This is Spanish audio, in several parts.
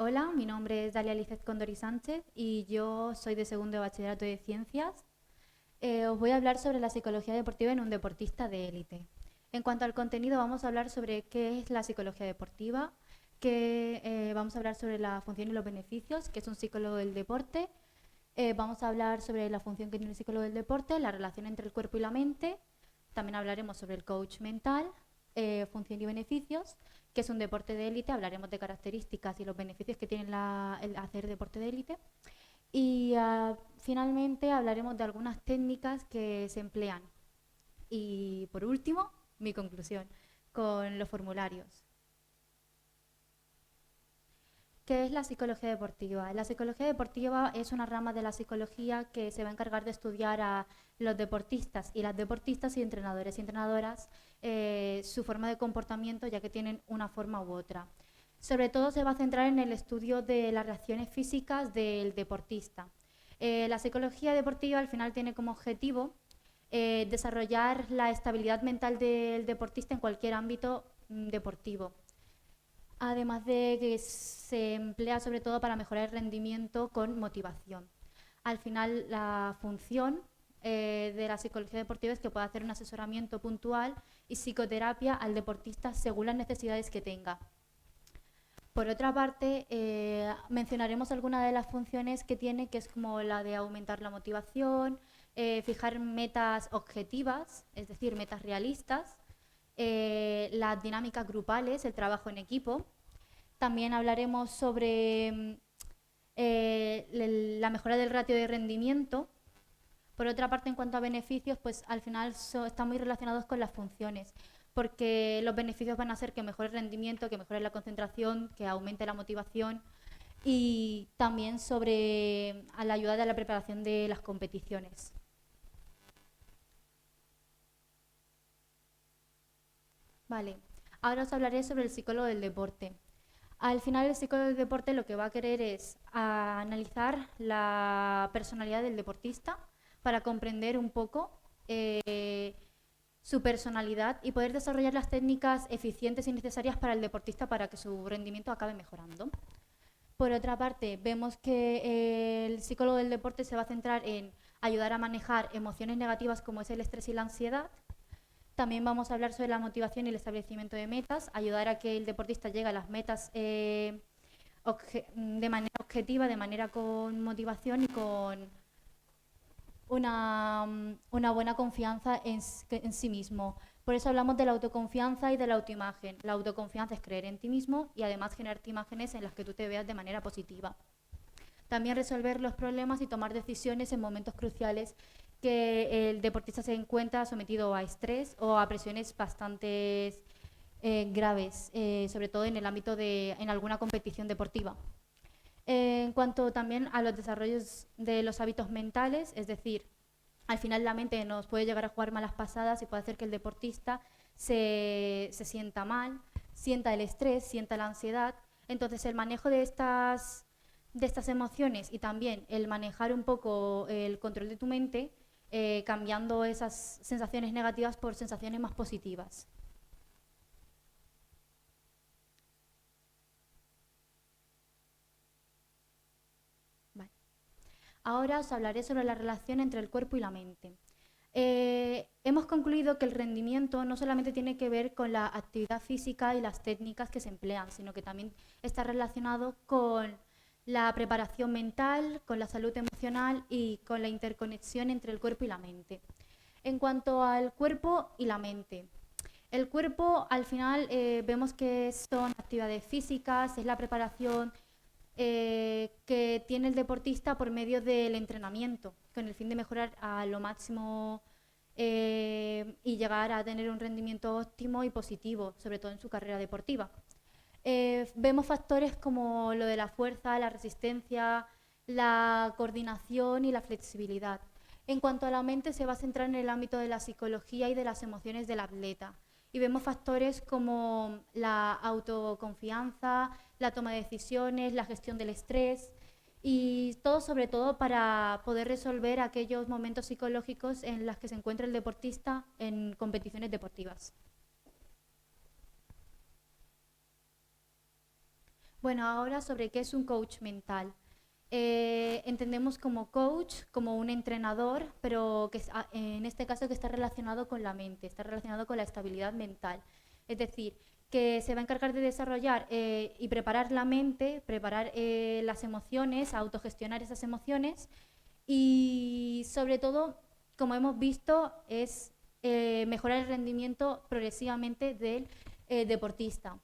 Hola, mi nombre es Dalia Lizeth Condori Sánchez y yo soy de segundo de bachillerato de ciencias. Os voy a hablar sobre la psicología deportiva en un deportista de élite. En cuanto al contenido, vamos a hablar sobre qué es la psicología deportiva, vamos a hablar sobre la función y los beneficios, que es un psicólogo del deporte. Vamos a hablar sobre la función que tiene el psicólogo del deporte, la relación entre el cuerpo y la mente. También hablaremos sobre el coach mental, función y beneficios, que es un deporte de élite. Hablaremos de características y los beneficios que tiene el hacer deporte de élite. Y finalmente hablaremos de algunas técnicas que se emplean. Y por último, mi conclusión, con los formularios. ¿Qué es la psicología deportiva? La psicología deportiva es una rama de la psicología que se va a encargar de estudiar a los deportistas y las deportistas y entrenadores y entrenadoras, su forma de comportamiento, ya que tienen una forma u otra. Sobre todo se va a centrar en el estudio de las reacciones físicas del deportista. La psicología deportiva al final tiene como objetivo desarrollar la estabilidad mental del deportista en cualquier ámbito deportivo. Además de que se emplea sobre todo para mejorar el rendimiento con motivación. Al final, la función de la psicología deportiva es que pueda hacer un asesoramiento puntual y psicoterapia al deportista según las necesidades que tenga. Por otra parte, mencionaremos algunas de las funciones que tiene, que es como la de aumentar la motivación, fijar metas objetivas, es decir, metas realistas, las dinámicas grupales, el trabajo en equipo. También hablaremos sobre la mejora del ratio de rendimiento. Por otra parte, en cuanto a beneficios, pues al final están muy relacionados con las funciones, porque los beneficios van a ser que mejore el rendimiento, que mejore la concentración, que aumente la motivación, y también sobre a la ayuda de la preparación de las competiciones. Vale, ahora os hablaré sobre el psicólogo del deporte. Al final, el psicólogo del deporte lo que va a querer es analizar la personalidad del deportista para comprender un poco su personalidad y poder desarrollar las técnicas eficientes y necesarias para el deportista para que su rendimiento acabe mejorando. Por otra parte, vemos que el psicólogo del deporte se va a centrar en ayudar a manejar emociones negativas como es el estrés y la ansiedad. También vamos a hablar sobre la motivación y el establecimiento de metas, ayudar a que el deportista llegue a las metas de manera objetiva, de manera con motivación y con una buena confianza en sí mismo. Por eso hablamos de la autoconfianza y de la autoimagen. La autoconfianza es creer en ti mismo y además generarte imágenes en las que tú te veas de manera positiva. También resolver los problemas y tomar decisiones en momentos cruciales que el deportista se encuentra sometido a estrés o a presiones bastante graves, sobre todo en el ámbito en alguna competición deportiva. En cuanto también a los desarrollos de los hábitos mentales, es decir, al final la mente nos puede llegar a jugar malas pasadas y puede hacer que el deportista se sienta mal, sienta el estrés, sienta la ansiedad. Entonces el manejo de estas emociones y también el manejar un poco el control de tu mente, cambiando esas sensaciones negativas por sensaciones más positivas. Vale. Ahora os hablaré sobre la relación entre el cuerpo y la mente. Hemos concluido que el rendimiento no solamente tiene que ver con la actividad física y las técnicas que se emplean, sino que también está relacionado con la preparación mental, con la salud emocional y con la interconexión entre el cuerpo y la mente. En cuanto al cuerpo y la mente, el cuerpo al final vemos que son actividades físicas, es la preparación que tiene el deportista por medio del entrenamiento, con el fin de mejorar a lo máximo y llegar a tener un rendimiento óptimo y positivo, sobre todo en su carrera deportiva. Vemos factores como lo de la fuerza, la resistencia, la coordinación y la flexibilidad. En cuanto a la mente, se va a centrar en el ámbito de la psicología y de las emociones del atleta. Y vemos factores como la autoconfianza, la toma de decisiones, la gestión del estrés y todo sobre todo para poder resolver aquellos momentos psicológicos en los que se encuentra el deportista en competiciones deportivas. Bueno, ahora sobre qué es un coach mental. Entendemos como coach, como un entrenador, pero en este caso que está relacionado con la mente, está relacionado con la estabilidad mental. Es decir, que se va a encargar de desarrollar y preparar la mente, preparar las emociones, autogestionar esas emociones y sobre todo, como hemos visto, es mejorar el rendimiento progresivamente del deportista.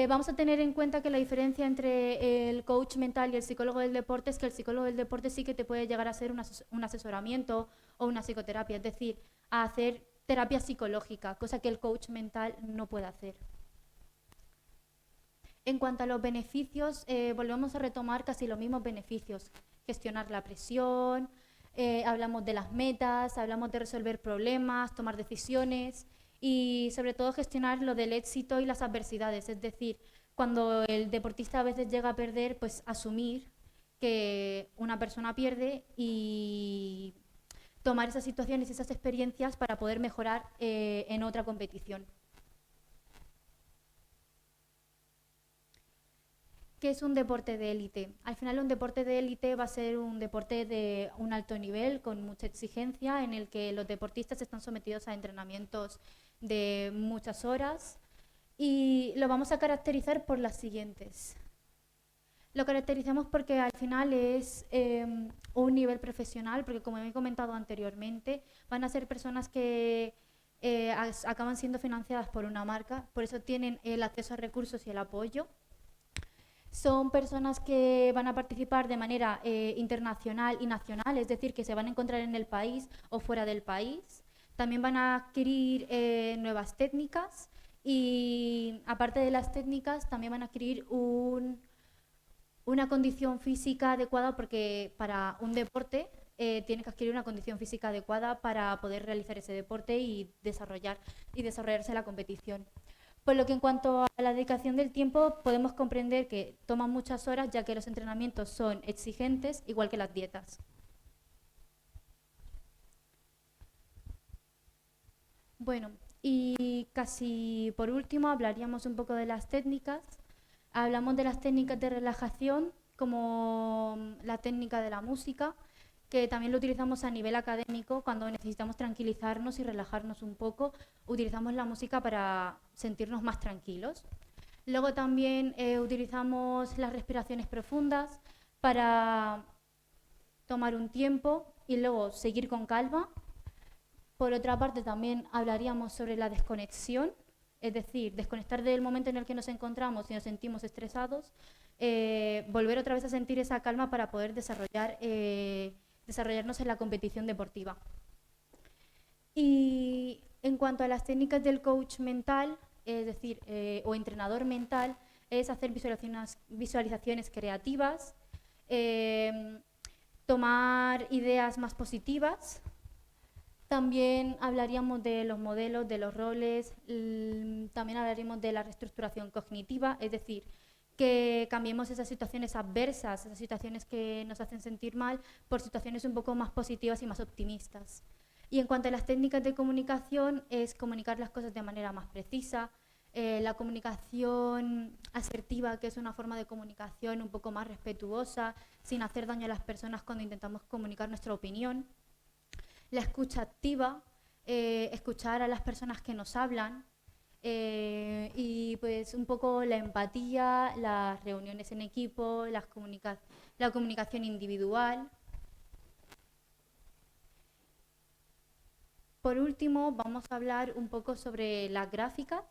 Vamos a tener en cuenta que la diferencia entre el coach mental y el psicólogo del deporte es que el psicólogo del deporte sí que te puede llegar a hacer un asesoramiento o una psicoterapia, es decir, a hacer terapia psicológica, cosa que el coach mental no puede hacer. En cuanto a los beneficios, volvemos a retomar casi los mismos beneficios. Gestionar la presión, hablamos de las metas, hablamos de resolver problemas, tomar decisiones y sobre todo gestionar lo del éxito y las adversidades. Es decir, cuando el deportista a veces llega a perder, pues asumir que una persona pierde y tomar esas situaciones y esas experiencias para poder mejorar en otra competición. ¿Qué es un deporte de élite? Al final un deporte de élite va a ser un deporte de un alto nivel, con mucha exigencia, en el que los deportistas están sometidos a entrenamientos de muchas horas y lo vamos a caracterizar por las siguientes. Lo caracterizamos porque al final es un nivel profesional, porque como he comentado anteriormente, van a ser personas que acaban siendo financiadas por una marca, por eso tienen el acceso a recursos y el apoyo. Son personas que van a participar de manera internacional y nacional, es decir, que se van a encontrar en el país o fuera del país. También van a adquirir nuevas técnicas y aparte de las técnicas también van a adquirir una condición física adecuada porque para un deporte tiene que adquirir una condición física adecuada para poder realizar ese deporte y desarrollarse en la competición. Por lo que en cuanto a la dedicación del tiempo, podemos comprender que toman muchas horas, ya que los entrenamientos son exigentes, igual que las dietas. Bueno, y casi por último hablaríamos un poco de las técnicas. Hablamos de las técnicas de relajación, como la técnica de la música, que también lo utilizamos a nivel académico cuando necesitamos tranquilizarnos y relajarnos un poco. Utilizamos la música para sentirnos más tranquilos. Luego también utilizamos las respiraciones profundas para tomar un tiempo y luego seguir con calma. Por otra parte, también hablaríamos sobre la desconexión, es decir, desconectar del momento en el que nos encontramos y nos sentimos estresados, volver otra vez a sentir esa calma para poder desarrollarnos en la competición deportiva. Y en cuanto a las técnicas del coach mental, es decir, o entrenador mental, es hacer visualizaciones creativas, tomar ideas más positivas. También hablaríamos de los modelos, de los roles, también hablaríamos de la reestructuración cognitiva, es decir, que cambiemos esas situaciones adversas, esas situaciones que nos hacen sentir mal, por situaciones un poco más positivas y más optimistas. Y en cuanto a las técnicas de comunicación, es comunicar las cosas de manera más precisa, la comunicación asertiva, que es una forma de comunicación un poco más respetuosa, sin hacer daño a las personas cuando intentamos comunicar nuestra opinión. La escucha activa, escuchar a las personas que nos hablan, y pues un poco la empatía, las reuniones en equipo, la comunicación individual. Por último, vamos a hablar un poco sobre las gráficas.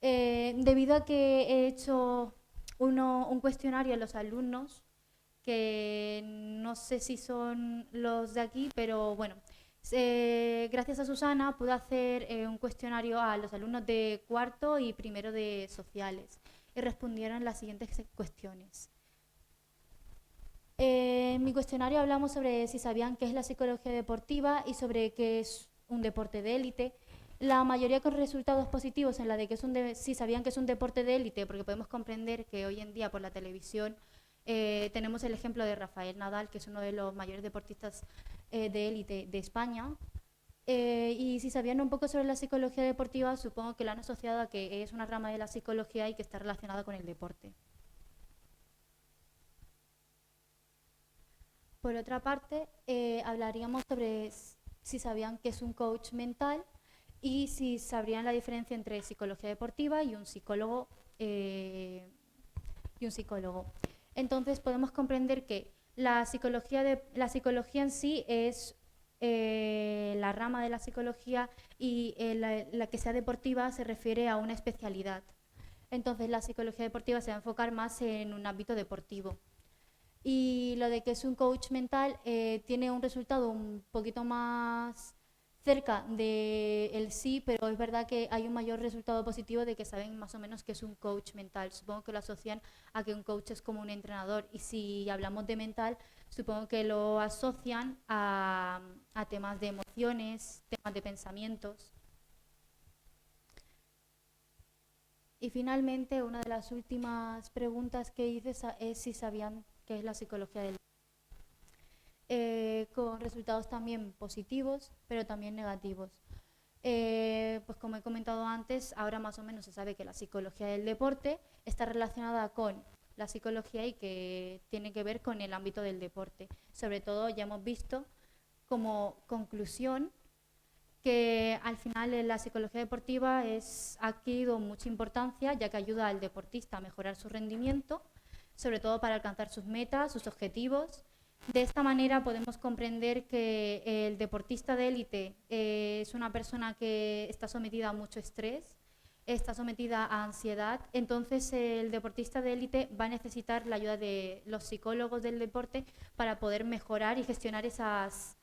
Debido a que he hecho un cuestionario a los alumnos, que no sé si son los de aquí, pero bueno, gracias a Susana pude hacer un cuestionario a los alumnos de cuarto y primero de sociales y respondieron las siguientes cuestiones. En mi cuestionario hablamos sobre si sabían qué es la psicología deportiva y sobre qué es un deporte de élite. La mayoría con resultados positivos en la de que si sabían que es un deporte de élite, porque podemos comprender que hoy en día por la televisión tenemos el ejemplo de Rafael Nadal, que es uno de los mayores deportistas de élite de España. Y si sabían un poco sobre la psicología deportiva, supongo que la han asociado a que es una rama de la psicología y que está relacionada con el deporte. Por otra parte, hablaríamos sobre si sabían qué es un coach mental y si sabrían la diferencia entre psicología deportiva y un psicólogo. Entonces podemos comprender que la psicología en sí es la rama de la psicología y la que sea deportiva se refiere a una especialidad. Entonces la psicología deportiva se va a enfocar más en un ámbito deportivo. Y lo de que es un coach mental tiene un resultado un poquito más cerca del sí, pero es verdad que hay un mayor resultado positivo de que saben más o menos qué es un coach mental. Supongo que lo asocian a que un coach es como un entrenador, y si hablamos de mental, supongo que lo asocian a temas de emociones, temas de pensamientos. Y finalmente, una de las últimas preguntas que hice es si sabían qué es la psicología del con resultados también positivos, pero también negativos. Pues como he comentado antes, ahora más o menos se sabe que la psicología del deporte está relacionada con la psicología y que tiene que ver con el ámbito del deporte. Sobre todo ya hemos visto como conclusión que al final la psicología deportiva ha adquirido mucha importancia, ya que ayuda al deportista a mejorar su rendimiento, sobre todo para alcanzar sus metas, sus objetivos. De esta manera podemos comprender que el deportista de élite es una persona que está sometida a mucho estrés, está sometida a ansiedad. Entonces el deportista de élite va a necesitar la ayuda de los psicólogos del deporte para poder mejorar y gestionar esas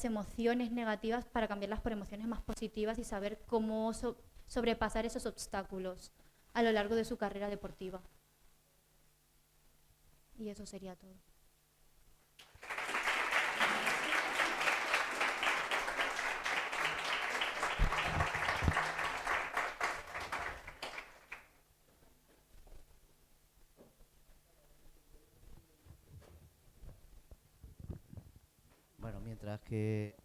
emociones negativas, para cambiarlas por emociones más positivas y saber cómo sobrepasar esos obstáculos a lo largo de su carrera deportiva. Y eso sería todo. Bueno, mientras que...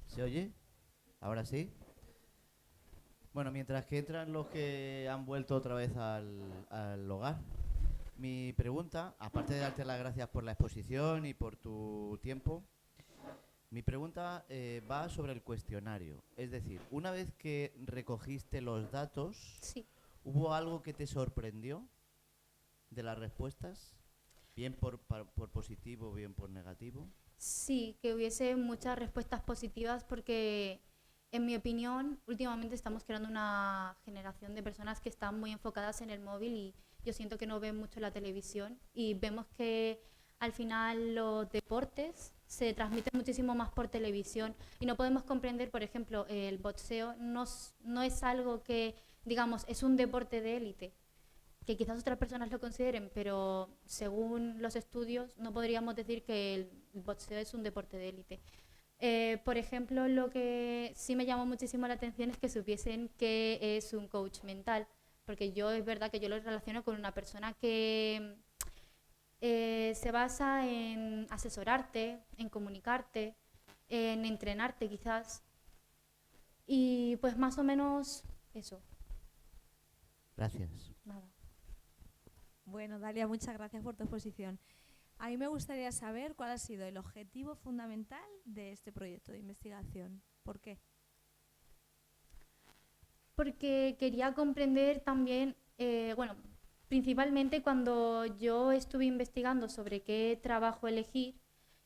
¿Se oye? ¿Ahora sí? Bueno, mientras que entran los que han vuelto otra vez al hogar, mi pregunta, aparte de darte las gracias por la exposición y por tu tiempo, mi pregunta va sobre el cuestionario. Es decir, una vez que recogiste los datos, Sí. ¿hubo algo que te sorprendió de las respuestas? Bien por positivo, bien por negativo. Sí, que hubiese muchas respuestas positivas porque, en mi opinión, últimamente estamos creando una generación de personas que están muy enfocadas en el móvil y yo siento que no ven mucho la televisión, y vemos que al final los deportes se transmiten muchísimo más por televisión y no podemos comprender, por ejemplo, el boxeo no es algo que, digamos, es un deporte de élite, que quizás otras personas lo consideren, pero según los estudios no podríamos decir que el boxeo es un deporte de élite. Por ejemplo, lo que sí me llamó muchísimo la atención es que supiesen que es un coach mental, porque yo es verdad que yo lo relaciono con una persona que se basa en asesorarte, en comunicarte, en entrenarte quizás, y pues más o menos eso. Gracias. Nada. Bueno, Dalia, muchas gracias por tu exposición. A mí me gustaría saber cuál ha sido el objetivo fundamental de este proyecto de investigación. ¿Por qué? Porque quería comprender también, bueno, principalmente cuando yo estuve investigando sobre qué trabajo elegir,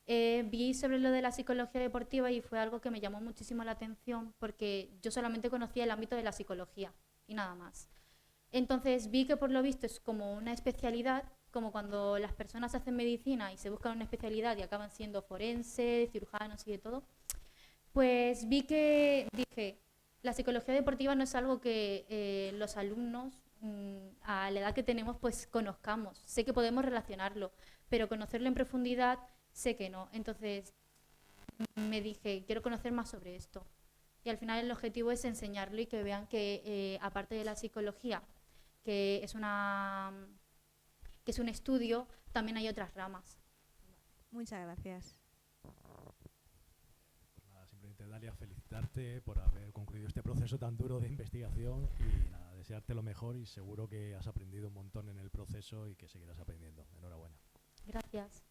vi sobre lo de la psicología deportiva y fue algo que me llamó muchísimo la atención porque yo solamente conocía el ámbito de la psicología y nada más. Entonces vi que por lo visto es como una especialidad, como cuando las personas hacen medicina y se buscan una especialidad y acaban siendo forenses, cirujanos y de todo. Pues vi que dije, la psicología deportiva no es algo que los alumnos a la edad que tenemos pues conozcamos. Sé que podemos relacionarlo, pero conocerlo en profundidad sé que no. Entonces me dije, quiero conocer más sobre esto. Y al final el objetivo es enseñarlo y que vean que aparte de la psicología, que es un estudio, también hay otras ramas. Muchas gracias. Pues nada, simplemente Dalia, felicitarte por haber concluido este proceso tan duro de investigación y nada, desearte lo mejor, y seguro que has aprendido un montón en el proceso y que seguirás aprendiendo. Enhorabuena. Gracias.